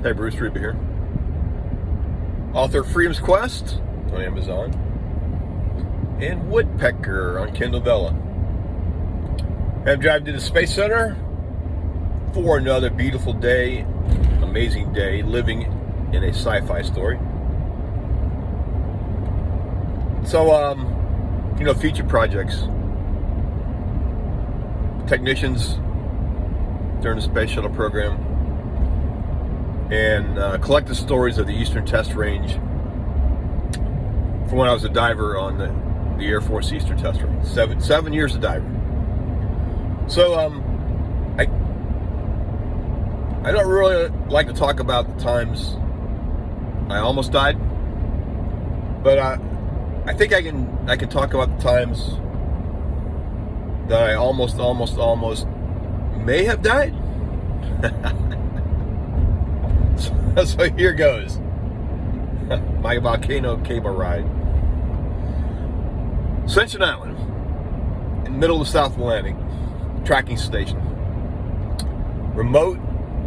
Hey, Bruce Reba here. Author of Freedom's Quest on Amazon and Woodpecker on Kindle Vella. I'm driving to the Space Center for another beautiful day, amazing day, living in a sci-fi story. So, feature projects. Technicians during the Space Shuttle program. And collected stories of the Eastern Test Range from when I was a diver on the Air Force Eastern Test Range. Seven years of diving. So I don't really like to talk about the times I almost died, but I think I can talk about the times that I almost may have died. So here goes. My volcano cable ride. Ascension Island, in the middle of the South Atlantic, tracking station. Remote,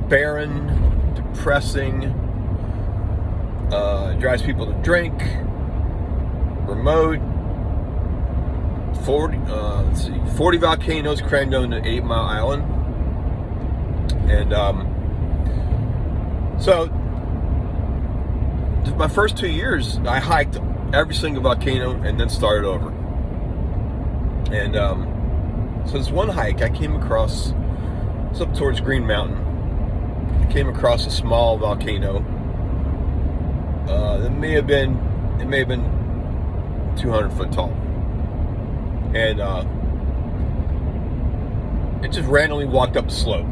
barren, depressing, drives people to drink. Remote, 40 volcanoes crammed onto 8 Mile Island. And so my first 2 years, I hiked every single volcano and then started over. And so this one hike, I came across, it's up towards Green Mountain. I came across a small volcano. It may have been 200 foot tall, and it just randomly walked up the slope.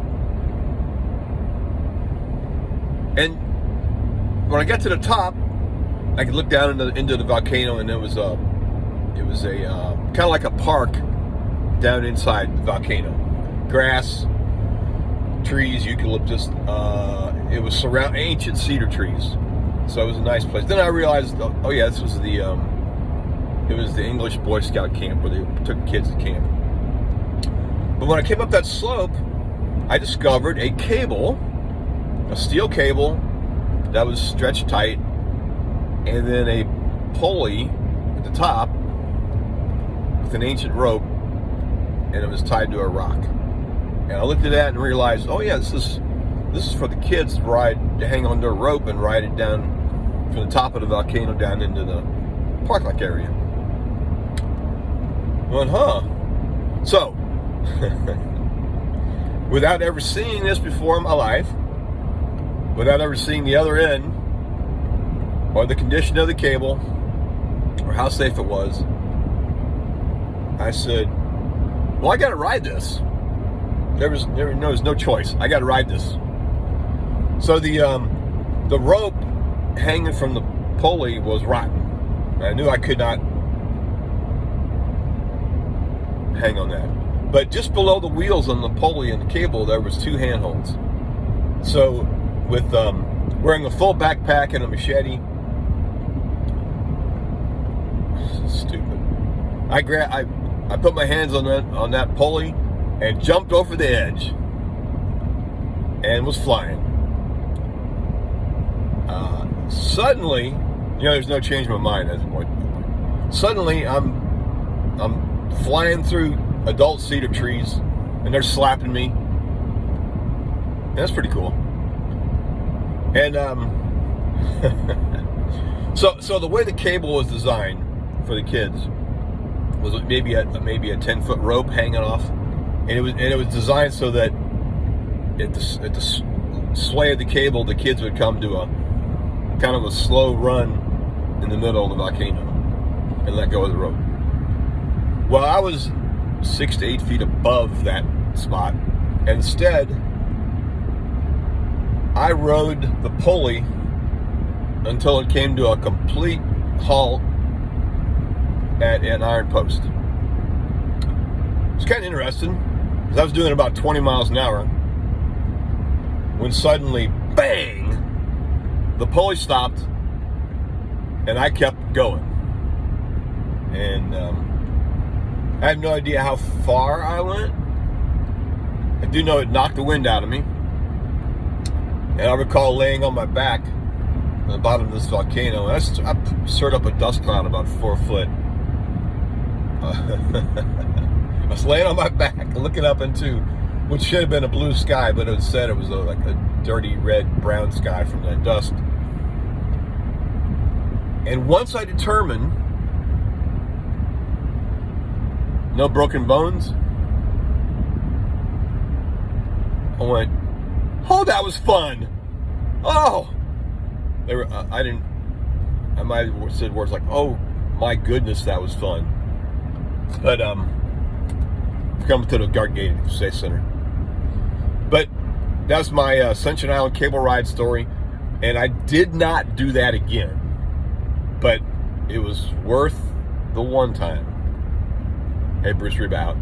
And when I got to the top, I could look down into the volcano, and it was a kind of like a park down inside the volcano. Grass, trees, eucalyptus. It was surrounded ancient cedar trees, so it was a nice place. Then I realized, oh yeah, this was it was the English Boy Scout camp where they took kids to camp. But when I came up that slope, I discovered a cable. A steel cable that was stretched tight, and then a pulley at the top with an ancient rope, and it was tied to a rock. And I looked at that and realized, oh yeah, this is for the kids to hang onto a rope and ride it down from the top of the volcano down into the park-like area. I went, huh? So, without ever seeing this before in my life, without ever seeing the other end, or the condition of the cable, or how safe it was, I said, well, I got to ride this. There was no choice. I got to ride this. So the rope hanging from the pulley was rotten. I knew I could not hang on that. But just below the wheels on the pulley and the cable, there was 2 handholds. So with wearing a full backpack and a machete, stupid. I put my hands on that pulley and jumped over the edge and was flying. Suddenly, there's no change in my mind at this point. Suddenly, I'm flying through adult cedar trees, and they're slapping me. And that's pretty cool. And so the way the cable was designed for the kids was maybe a 10-foot rope hanging off, and it was designed so that at the sway of the cable, the kids would come to a kind of a slow run in the middle of the volcano and let go of the rope. Well, I was 6 to 8 feet above that spot, and instead I rode the pulley until it came to a complete halt at an iron post. It's kind of interesting, because I was doing about 20 miles an hour when suddenly, bang, the pulley stopped, and I kept going. And I have no idea how far I went. I do know it knocked the wind out of me. And I recall laying on my back on the bottom of this volcano, and I stirred up a dust cloud about 4 foot. I was laying on my back and looking up into what should have been a blue sky, but instead it was like a dirty red brown sky from that dust. And once I determined no broken bones, I went, oh, that was fun. Oh, I might have said words like, oh my goodness, that was fun. But come to the Gargate Space Center. But that's my Ascension Island cable ride story, and I did not do that again. But it was worth the one time. Hey, Bruce Reba out.